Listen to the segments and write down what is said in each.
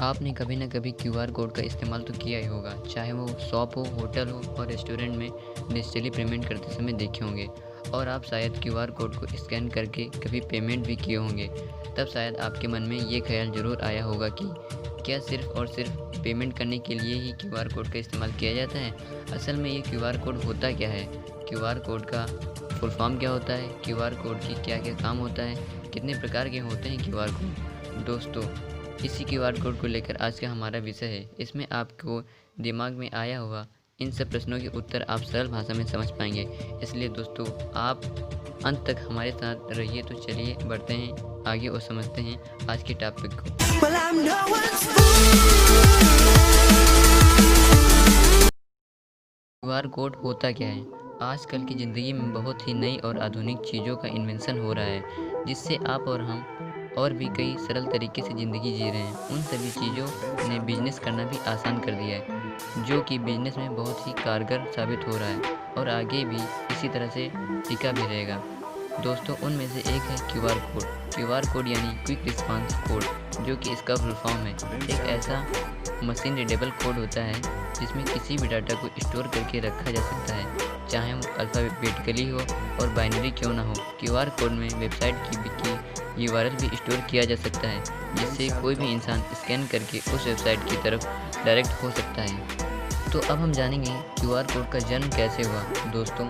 आपने कभी न कभी क्यूआर कोड का इस्तेमाल तो किया ही होगा, चाहे वो शॉप हो, होटल हो और रेस्टोरेंट में डिजिटली पेमेंट करते समय देखे होंगे। और आप शायद क्यूआर कोड को स्कैन करके कभी पेमेंट भी किए होंगे। तब शायद आपके मन में ये ख्याल ज़रूर आया होगा कि क्या सिर्फ़ और सिर्फ़ पेमेंट करने के लिए ही क्यूआर कोड का इस्तेमाल किया जाता है? असल में ये क्यूआर कोड होता क्या है? क्यूआर कोड का फुल फॉर्म क्या होता है? क्यूआर कोड की क्या-क्या काम होता है? कितने प्रकार के होते हैं क्यूआर कोड? दोस्तों, इसी क्यूआर कोड को लेकर आज का हमारा विषय है। इसमें आपको दिमाग में आया होगा इन सब प्रश्नों के उत्तर आप सरल भाषा में समझ पाएंगे। इसलिए दोस्तों, आप अंत तक हमारे साथ रहिए। तो चलिए बढ़ते हैं आगे और समझते हैं आज के टॉपिक को। Well, I'm no one's fool. QR code होता क्या है? आजकल की ज़िंदगी में बहुत ही नई और आधुनिक चीज़ों का इन्वेंशन हो रहा है, जिससे आप और हम और भी कई सरल तरीके से ज़िंदगी जी रहे हैं। उन सभी चीज़ों ने बिजनेस करना भी आसान कर दिया है, जो कि बिजनेस में बहुत ही कारगर साबित हो रहा है और आगे भी इसी तरह से टिका भी रहेगा। दोस्तों, उनमें से एक है क्यूआर कोड। क्यूआर कोड यानी क्विक रिस्पांस कोड, जो कि इसका फुल फॉर्म है। एक ऐसा मशीन रीडेबल कोड होता है जिसमें किसी भी डाटा को स्टोर करके रखा जा सकता है, चाहे वो अल्फ़ाबेटिकली हो और बाइनरी क्यों ना हो। क्यूआर कोड में वेबसाइट की यूआरएल भी स्टोर किया जा सकता है, जिससे कोई भी इंसान स्कैन करके उस वेबसाइट की तरफ डायरेक्ट हो सकता है। तो अब हम जानेंगे क्यूआर कोड का जन्म कैसे हुआ। दोस्तों,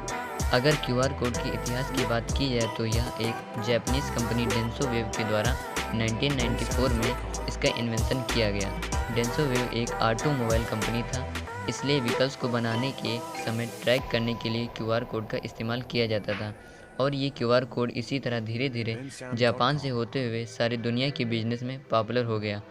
अगर क्यूआर कोड के इतिहास की बात की जाए तो यह एक जापानीज़ कंपनी डेंसो वेव के द्वारा 1994 में इसका इन्वेंशन किया गया। डेंसो वेव एक ऑटोमोबाइल कंपनी था, इसलिए व्हीकल्स को बनाने के समय ट्रैक करने के लिए क्यूआर कोड का इस्तेमाल किया जाता था। और ये क्यूआर कोड इसी तरह धीरे धीरे जापान से होते हुए सारी दुनिया के बिजनेस में पॉपुलर हो गया।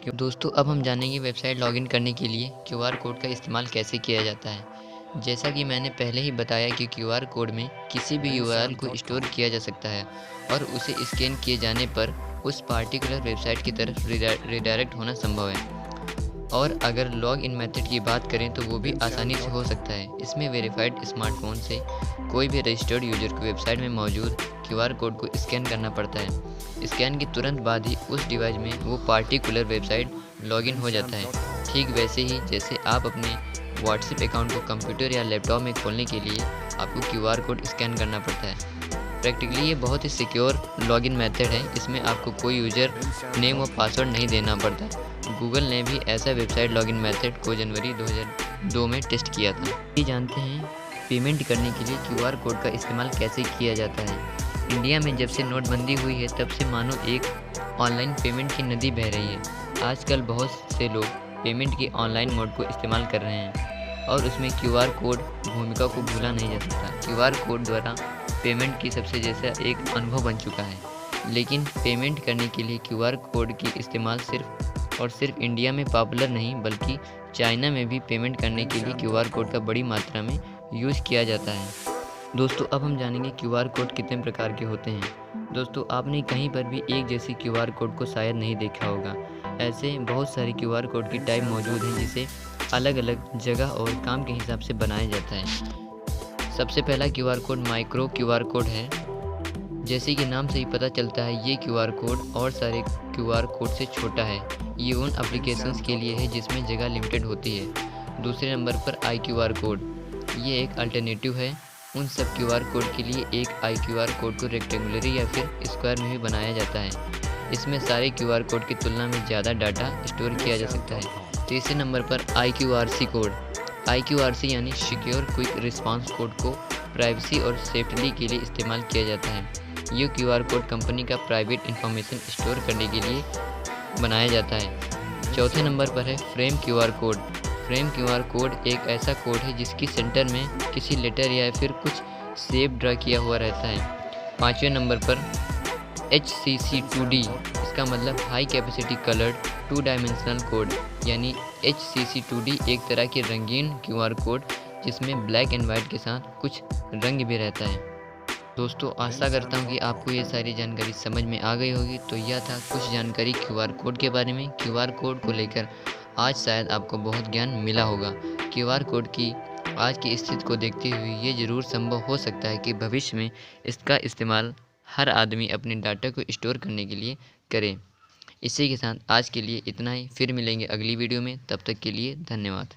दोस्तों, अब हम जानेंगे वेबसाइट लॉगिन करने के लिए क्यूआर कोड का इस्तेमाल कैसे किया जाता है। जैसा कि मैंने पहले ही बताया कि क्यूआर कोड में किसी भी यूआरएल को स्टोर किया जा सकता है और उसे स्कैन किए जाने पर उस पार्टिकुलर वेबसाइट की तरफ रिडायरेक्ट होना संभव है। और अगर लॉग इन मेथड की बात करें तो वो भी आसानी से हो सकता है। इसमें वेरीफाइड स्मार्टफोन से कोई भी रजिस्टर्ड यूजर को वेबसाइट में मौजूद क्यूआर कोड को स्कैन करना पड़ता है। स्कैन के तुरंत बाद ही उस डिवाइस में वो पार्टिकुलर वेबसाइट लॉगिन हो जाता है। ठीक वैसे ही जैसे आप अपने व्हाट्सएप अकाउंट को कंप्यूटर या लैपटॉप में खोलने के लिए आपको क्यूआर कोड स्कैन करना पड़ता है। प्रैक्टिकली ये बहुत ही सिक्योर लॉगिन मेथड है। इसमें आपको कोई यूज़र नेम और पासवर्ड नहीं देना पड़ता। गूगल ने भी ऐसा वेबसाइट लॉगिन मेथड को जनवरी 2002 में टेस्ट किया था। ये जानते हैं पेमेंट करने के लिए क्यूआर कोड का इस्तेमाल कैसे किया जाता है। इंडिया में जब से नोटबंदी हुई है तब से मानो एक ऑनलाइन पेमेंट की नदी बह रही है। आजकल बहुत से लोग पेमेंट के ऑनलाइन मोड को इस्तेमाल कर रहे हैं और उसमें क्यूआर कोड भूमिका को भूला नहीं जा सकता। क्यूआर कोड द्वारा पेमेंट की सबसे जैसा एक अनुभव बन चुका है। लेकिन पेमेंट करने के लिए क्यूआर कोड की इस्तेमाल सिर्फ और सिर्फ इंडिया में पॉपुलर नहीं बल्कि चाइना में भी पेमेंट करने के लिए क्यूआर कोड का बड़ी मात्रा में यूज़ किया जाता है। दोस्तों, अब हम जानेंगे क्यूआर कोड कितने प्रकार के होते हैं। दोस्तों, आपने कहीं पर भी एक जैसे क्यूआर कोड को शायद नहीं देखा होगा। ऐसे बहुत सारे क्यूआर कोड की टाइप मौजूद हैं जिसे अलग अलग जगह और काम के हिसाब से बनाया जाता है। सबसे पहला QR code micro QR code है। जैसे कि नाम से ही पता चलता है, ये क्यूआर कोड और सारे क्यूआर कोड से छोटा है। ये उन एप्लीकेशंस के लिए है जिसमें जगह लिमिटेड होती है। दूसरे नंबर पर आई क्यूआर कोड, ये एक अल्टरनेटिव है उन सब क्यूआर कोड के लिए। एक आई क्यूआर कोड को रेक्टेंगुलर या फिर स्क्वायर में भी बनाया जाता है। इसमें सारे क्यूआर कोड की तुलना में ज़्यादा डाटा स्टोर किया जा सकता है। तीसरे नंबर पर IQRC कोड। IQRC यानी सिक्योर क्विक रिस्पांस कोड को प्राइवेसी और सेफ्टी के लिए इस्तेमाल किया जाता है। ये क्यूआर कोड कंपनी का प्राइवेट इंफॉर्मेशन स्टोर करने के लिए बनाया जाता है। चौथे नंबर पर है frame QR code. Frame QR code एक ऐसा कोड है जिसकी सेंटर में किसी लेटर या फिर कुछ शेप ड्रा किया हुआ रहता है। पाँचवें नंबर पर HCC2D, इसका मतलब high capacity coloured 2 dimensional code, यानी HCC2D एक तरह की रंगीन क्यूआर कोड जिसमें ब्लैक एंड वाइट के साथ कुछ रंग भी रहता है। दोस्तों, आशा करता हूँ कि आपको ये सारी जानकारी समझ में आ गई होगी। तो यह था कुछ जानकारी क्यूआर कोड के बारे में। क्यूआर कोड को लेकर आज शायद आपको बहुत ज्ञान मिला होगा। क्यूआर कोड की आज की स्थिति को देखते हुए ये ज़रूर संभव हो सकता है कि भविष्य में इसका इस्तेमाल हर आदमी अपने डाटा को स्टोर करने के लिए करे। इसी के साथ आज के लिए इतना ही, फिर मिलेंगे अगली वीडियो में, तब तक के लिए धन्यवाद।